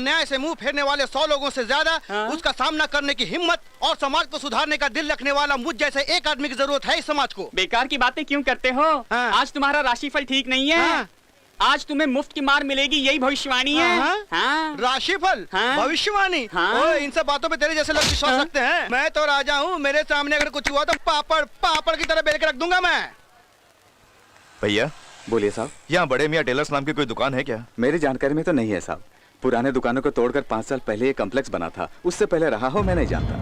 अन्याय से मुंह फेरने वाले 100 लोगों से ज्यादा उसका सामना करने की हिम्मत और समाज को सुधारने का दिल रखने वाला मुझ जैसे एक आदमी की जरूरत है इस समाज को। बेकार की बातें क्यों करते हो? आज तुम्हारा राशिफल ठीक नहीं है। आज तुम्हें मुफ्त की मार मिलेगी, यही भविष्यवाणी है। राशिफल, भविष्यवाणी। इन सब बातों पे तेरे जैसे लोग विश्वास रखते हैं? मैं तो राजा हूँ, मेरे सामने अगर कुछ हुआ तो पापड़ पापड़ की तरह बेल के रख दूंगा मैं। भैया बोलिए साहब। यहाँ बड़े मियाँ टेलर्स नाम की कोई दुकान है क्या? मेरी जानकारी में तो नहीं है साहब। पुराने दुकानों को तोड़कर 5 साल पहले ये कॉम्प्लेक्स बना था, उससे पहले रहा हो मैं नहीं जानता।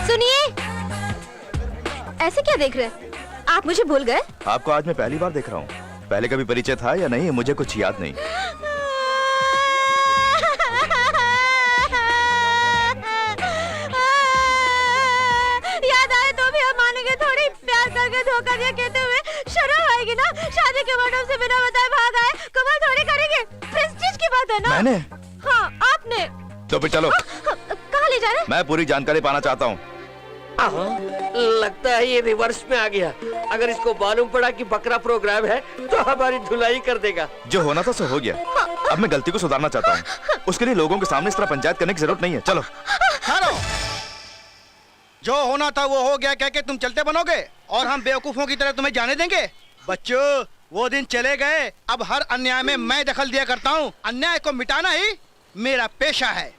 सुनिए, ऐसे क्या देख रहे हैं? आप मुझे भूल गए? आपको आज मैं पहली बार देख रहा हूँ। पहले कभी परिचय था या नहीं मुझे कुछ याद नहीं। याद आए तो भी हम मानेंगे थोड़ी। प्यार करके धोखा दिया कहते हुए शर्म आएगी ना? शादी के मंडप से बिना बताए भाग आए, कमाल थोड़ी करेंगे। प्रेस्टीज की बात है ना? मैंने? हाँ आपने। तो फिर चलो। कहाँ ले जा रहे? मैं पूरी जानकारी पाना चाहता हूँ। लगता है ये रिवर्स में आ गया। अगर इसको मालूम पड़ा कि बकरा प्रोग्राम है तो हमारी धुलाई कर देगा। जो होना था सो हो गया। अब मैं गलती को सुधारना चाहता हूँ। उसके लिए लोगों के सामने इस तरह पंचायत करने की जरूरत नहीं है। चलो। हेलो, जो होना था वो हो गया कह के तुम चलते बनोगे और हम बेवकूफों की तरह तुम्हें जाने देंगे? बच्चों, वो दिन चले गए। अब हर अन्याय में मैं दखल दिया करता हूँ। अन्याय को मिटाना ही मेरा पेशा है।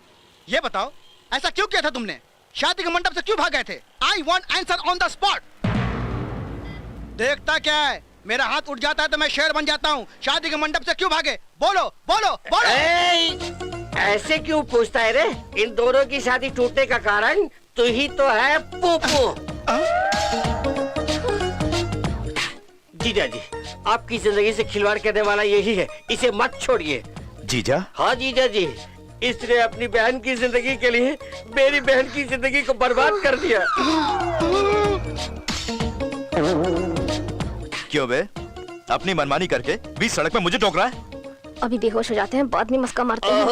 ये बताओ, ऐसा क्यों किया था तुमने? शादी के मंडप से क्यों भाग गए थे? I want answer on the spot। देखता क्या है, मेरा हाथ उठ जाता है तो मैं शेर बन जाता हूँ। शादी के मंडप से क्यों भागे? बोलो बोलो बोलो। ऐसे क्यों पूछता है रे? इन दोनों की शादी टूटने का कारण तू ही तो है, पोपो। जीजा जी, आपकी जिंदगी से खिलवाड़ करने वाला यही है, इसे मत छोड़िए। जीजा? हाँ जीजा जी, इसने अपनी बहन की जिंदगी के लिए मेरी बहन की जिंदगी को बर्बाद कर दिया। क्यों बे? अपनी मनमानी करके बीच सड़क पे मुझे टोक रहा है? अभी बेहोश हो जाते हैं, बाद में मस्का मारते हैं।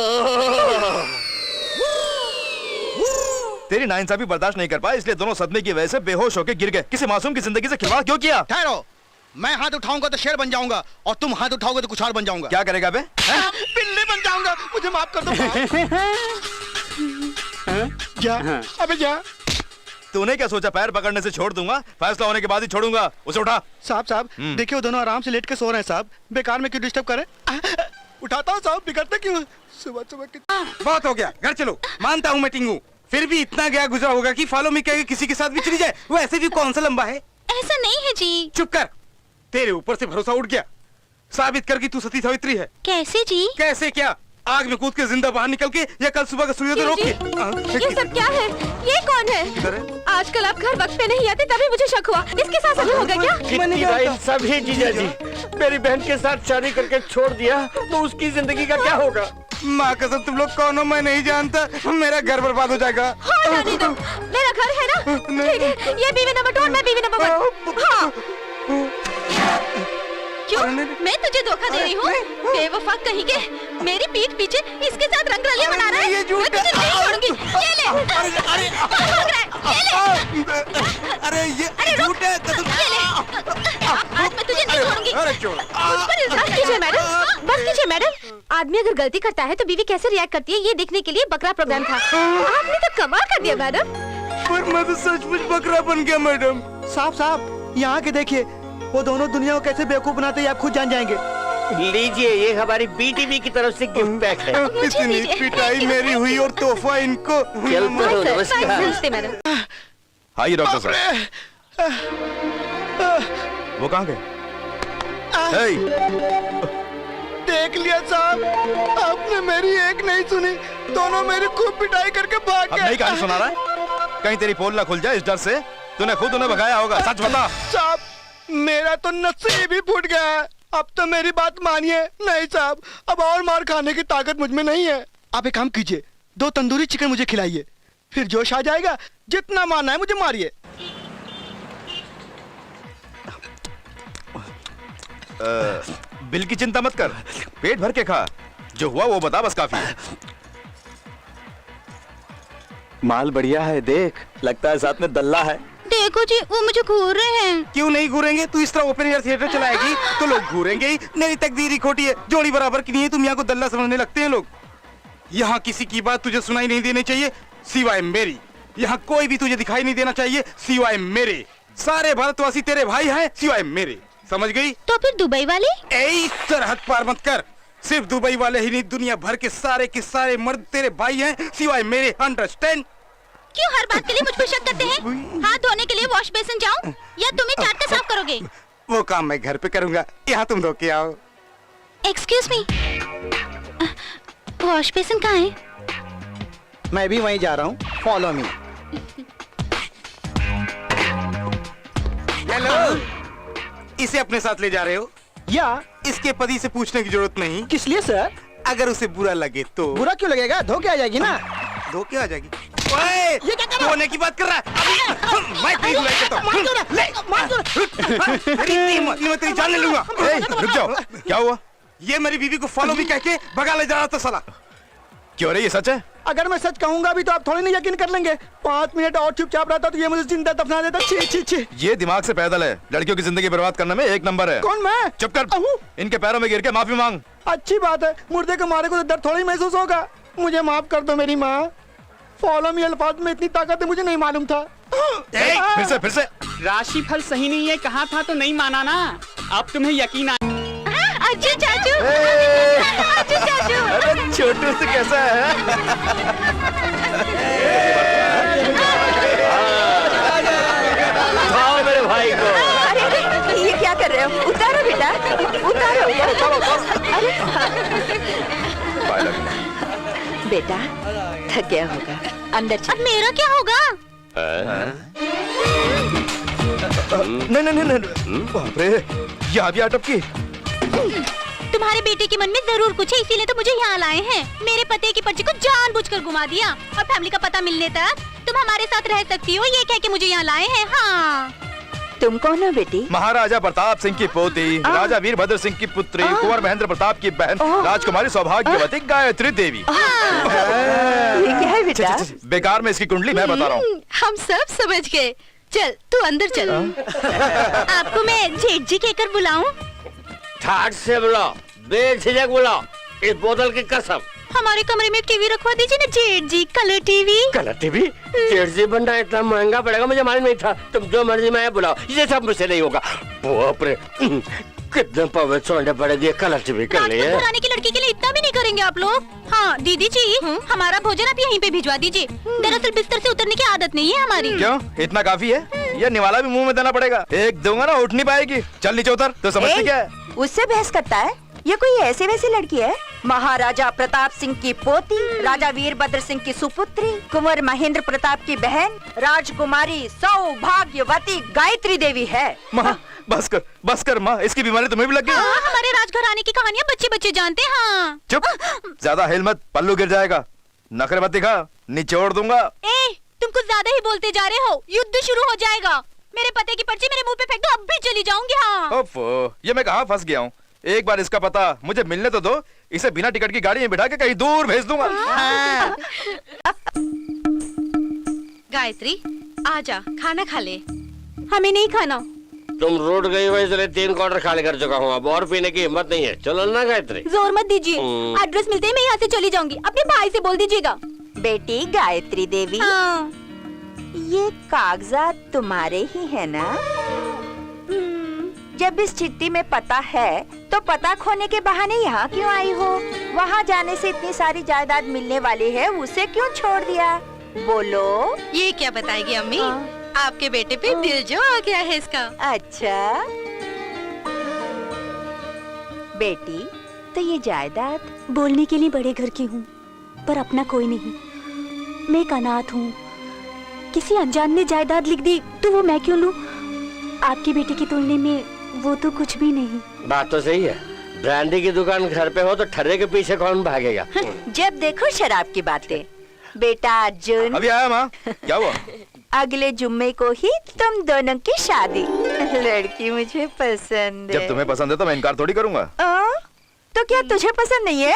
तेरी नाइंसाफी बर्दाश्त नहीं कर पाया, इसलिए दोनों सदमे की वजह से बेहोश होकर गिर गए। किसी मासूम की जिंदगी से खिलवाड़ क्यों किया? ठहरो, मैं हाथ उठाऊंगा तो शेर बन जाऊंगा और तुम हाथ उठाओगे तो कुछ और बन जाऊंगा। क्या करेगा बे? बिल्ली बन जाऊंगा। मुझे माफ कर दो। जा, अबे जा। तूने क्या सोचा पैर पकड़ने से छोड़ दूंगा? फैसला होने के बाद ही छोड़ूंगा। उसे उठा। साहब देखिए, वो दोनों आराम से लेट के सो रहे हैं साहब। बेकार में क्यों डिस्टर्ब करें? उठाता हूँ साहब, बिगड़ते क्यों? सुबह सुबह की बहुत हो गया, घर चलो। मानता हूँ मैं टिंगू, फिर भी इतना गया गुजरा होगा कि फॉलो मी कह के किसी के साथ भी चली जाए। वो ऐसे भी कौन सा लंबा है? ऐसा नहीं है जी। चुप कर, तेरे ऊपर से भरोसा उठ गया। साबित कर कि तू सती सावित्री है। कैसे जी? कैसे क्या? आग में कूद के जिंदा बाहर निकल के या कल सुबह का सूर्योदय रोक के? ये सब क्या है? ये कौन है? आजकल आप घर वक्त पे नहीं आते, तभी मुझे शक हुआ। इसके साथ ऐसा होगा क्या? सभी जीजा जी, मेरी बहन के साथ शादी करके छोड़ दिया तो उसकी जिंदगी का क्या होगा? माँ कसम, तुम लोग कौन हो मैं नहीं जानता। मेरा घर बर्बाद हो जाएगा। हाँ जाने दो, मेरा घर है ना। ठीक है, ये बीवी नंबर 2 और मैं बीवी नंबर 1। हाँ। क्यों? मैं तुझे धोखा दे रही हूँ? बेवफा कहीं के, मेरी पीठ पीछे इसके साथ रंगरलियां बना रहा है। मैं तुझे नहीं छोड़ूंगी। ये ले। अरे ये झूठ है। ये ले। आज मैं तुझे नहीं छोड़ूंगी। मुझ पर इल्जाम कीजिए मैडम, बस कीजिए मैडम। आदमी अगर गलती करता है तो बीवी कैसे रिएक्ट करती है, ये देखने के लिए बकरा प्रोग्राम था। आपने तो कमाल कर दिया मैडम। पर मैं तो सचमुच बकरा बन गया मैडम। साहब यहाँ के देखिए, वो दोनों दुनिया को कैसे बेवकूफ बनाते हैं आप खुद जान जाएंगे। लीजिए, ये हमारी बीटीवी की तरफ से गिफ्ट पैक है। इतनी पिटाई मेरी हुई और तोहफा इनको। नमस्ते मैडम। हाँ ये डॉक्टर साहब। वो कहाँ गए? देख लिया साहब, आपने मेरी एक नहीं सुनी, दोनों मेरी खूब पिटाई करके भाग गए। अब नई कहानी सुना रहा है? कहीं तेरी पोल ना खुल जाए इस डर से। तूने खुद उन्हें भगाया होगा, सच बता। साहब, मेरा तो नसीब ही फूट गया है। अब तो मेरी बात मानिए। नहीं साहब, अब और मार खाने की ताकत मुझ में नहीं है। आप एक काम कीजिए, 2 तंदूरी चिकन मुझे खिलाइए, फिर जोश आ जाएगा। जितना मारना है मुझे मारिए। बिल की चिंता मत कर, पेट भर के खा। जो हुआ वो बता, बस काफी है। माल बढ़िया है, देख लगता है साथ में दल्ला है। देखो जी, वो मुझे घूर रहे हैं। क्यों नहीं घूरेंगे? तू इस तरह ओपन एयर थिएटर चलाएगी तो लोग घूरेंगे ही। मेरी तकदीर ही खोटी है, जोड़ी बराबर की नहीं है, तुम यहाँ को दल्ला समझने लगते हैं लोग। यहाँ किसी की बात तुझे सुनाई नहीं देनी चाहिए सिवाय मेरी। यहाँ कोई भी तुझे दिखाई नहीं देना चाहिए सिवाय मेरे। सारे भारतवासी तेरे भाई हैं सिवाय मेरे, समझ गई? तो फिर दुबई वाले? ऐ सरहद पार मत कर। सिर्फ दुबई वाले ही नहीं, दुनिया भर के सारे मर्द तेरे भाई हैं सिवाय मेरे, अंडरस्टैंड? क्यों हर बात के लिए मुझ पर शक करते हैं? हाथ धोने के लिए वॉश बेसिन जाऊं या तुम ही चाट कर साफ करोगे? वो काम मैं घर पे करूंगा, यहाँ तुम धो के आओ। एक्सक्यूज मी, वॉश बेसिन कहाँ है? मैं भी वहीं जा रहा हूँ, फॉलो मी। हेलो, इसे अपने साथ ले जा रहे हो? या इसके पति से पूछने की जरूरत नहीं। किस लिए सर? अगर उसे बुरा लगे तो? बुरा क्यों लगेगा? धो के आ जाएगी ना। धो के आ जाएगी। ओए, ये क्या कर रहा है? धोने की बात कर रहा है? मैं तेरी धुलाई करता हूँ। मार दो ना, ले, मार दो ना। मैं तेरी जान ले लूंगा। ए, रुक जाओ, क्या हुआ? ये मेरी बीवी को फॉलो भी कह के भगा ले जा रहा था साला। क्यों रे, ये सच है? अगर मैं सच कहूंगा भी तो आप थोड़ी नहीं यकीन कर लेंगे। 5 मिनट और चुपचाप रहता तो ये मुझे जिंदा दफना देता। छी छी छी। ये दिमाग से पैदल है, लड़कियों की जिंदगी बर्बाद करने में 1 नंबर है। कौन मैं? चुप कर, अहू। इनके पैरों में गिर के माफी मांग। अच्छी बात है, मुर्दे के मारे को तो दर्द थोड़ी महसूस होगा। मुझे माफ कर दो मेरी माँ। फॉलो मी अल्फाज में इतनी ताकत है, मुझे नहीं मालूम था। फिर से राशिफल सही नहीं है कहा था तो नहीं माना ना, अब तुम्हें यकीन आ। अर्जुन चाचू, अर्जुन चाचू। अरे छोटू से कैसा है? उठाओ मेरे भाई को। अरे ये क्या कर रहे हो? उतारो बेटा, उतारो। बेटा थक गया होगा, अंदर चल। अब मेरा क्या होगा? नहीं, बाप रे, यहाँ भी आटप की। तुम्हारे बेटे के मन में जरूर कुछ है, इसीलिए तो मुझे यहाँ लाए हैं। मेरे पते की पर्ची को जानबूझकर घुमा दिया और फैमिली का पता मिलने तक तुम हमारे साथ रह सकती हो, ये कह के मुझे यहाँ लाए हैं। हाँ, तुम कौन हो बेटी? महाराजा प्रताप सिंह की पोती, राजा वीरभद्र सिंह की पुत्री, कुंवर महेंद्र प्रताप की बहन, राजकुमारी सौभाग्यवती गायत्री देवी। ये क्या है बेटा? बेकार में इसकी कुंडली मैं बता रहा हूँ। हम सब समझ गए। चल तू अंदर चल। आपको मैं जेठ जी कहकर बुलाऊं? ठाट से बुलाओ, बेझिझक बुलाओ, इस बोतल की कसम। हमारे कमरे में एक टीवी रखवा दीजिए ना जेठ जी, कलर टीवी। Colour TV? जेठ जी बनना इतना महंगा पड़ेगा, मुझे मालूम नहीं था। तुम जो मर्जी में बुलाओ, ये सब मुझसे नहीं होगा। बाप रे, कितने पवे छोड़ने पड़ेगी कलर टीवी कर लिए। घराने की लड़की के लिए इतना भी नहीं करेंगे आप लोग? हाँ दीदी जी, हमारा भोजन आप यहीं पे भिजवा दीजिए। दरअसल बिस्तर से उतरने की आदत नहीं है हमारी। क्यों, इतना काफी है? ये निवाला भी मुंह में देना पड़ेगा। एक दूंगा ना उठ नहीं पाएगी। चल नीचे उतर। तो समझती क्या है? उससे बहस करता है? ये कोई ऐसे वैसी लड़की है? महाराजा प्रताप सिंह की पोती, राजा वीरभद्र सिंह की सुपुत्री, कुंवर महेंद्र प्रताप की बहन, राजकुमारी सौभाग्यवती गायत्री देवी है। माँ बस कर माँ, इसकी बीमारी तुम्हें भी लग गई। हमारे राजघराने की कहानियाँ बच्चे बच्चे जानते हैं। हाँ चुप, ज्यादा हिल मत, पल्लू गिर जाएगा। नखरे मत दिखा, निचोड़ दूंगा। तुम कुछ ज्यादा ही बोलते जा रहे हो, युद्ध शुरू हो जाएगा। मेरे पते की पर्ची मेरे मुंह पे फेंक दो, अब भी चली जाऊंगी। हाँ ओफो, ये मैं कहाँ फंस गया हूँ। एक बार इसका पता मुझे मिलने तो दो, इसे बिना टिकट की गाड़ी में बिठा के कहीं दूर भेज दूंगा। गायत्री आजा, खाना खा ले। हमें नहीं खाना। तुम रोड गई हो इसलिए 3 क्वार्टर खाली कर चुका हूँ, अब और पीने की हिम्मत नहीं है। चलो ना गायत्री। जोर मत दीजिए, एड्रेस मिलते ही मैं यहाँ से चली जाऊंगी। अपने भाई से बोल दीजिएगा। बेटी गायत्री देवी, हाँ। ये कागजात तुम्हारे ही है ना? जब इस चिट्ठी में पता है तो पता खोने के बहाने यहाँ क्यों आई हो? वहाँ जाने से इतनी सारी जायदाद मिलने वाली है, उसे क्यों छोड़ दिया? बोलो। ये क्या बताएगी अम्मी? आपके बेटे पे दिल जो आ गया है इसका। अच्छा बेटी, तो ये जायदाद? बोलने के लिए बड़े घर की हूँ, पर अपना कोई नहीं। मैं एक अनाथ हूँ। किसी अनजान ने जायदाद लिख दी तो वो मैं क्यों लूँ? आपके बेटे की तुलने में वो तो कुछ भी नहीं। बात तो सही है। ब्रांडी की दुकान घर पे हो तो ठर्रे के पीछे कौन भागेगा? जब देखो शराब की बातें। बेटा अर्जुन, अभी आया माँ, क्या हुआ? अगले जुम्मे को ही तुम दोनों की शादी। लड़की मुझे पसंद है। जब तुम्हें पसंद है तो मैं इनकार थोड़ी करूंगा। तो क्या तुझे पसंद नहीं है?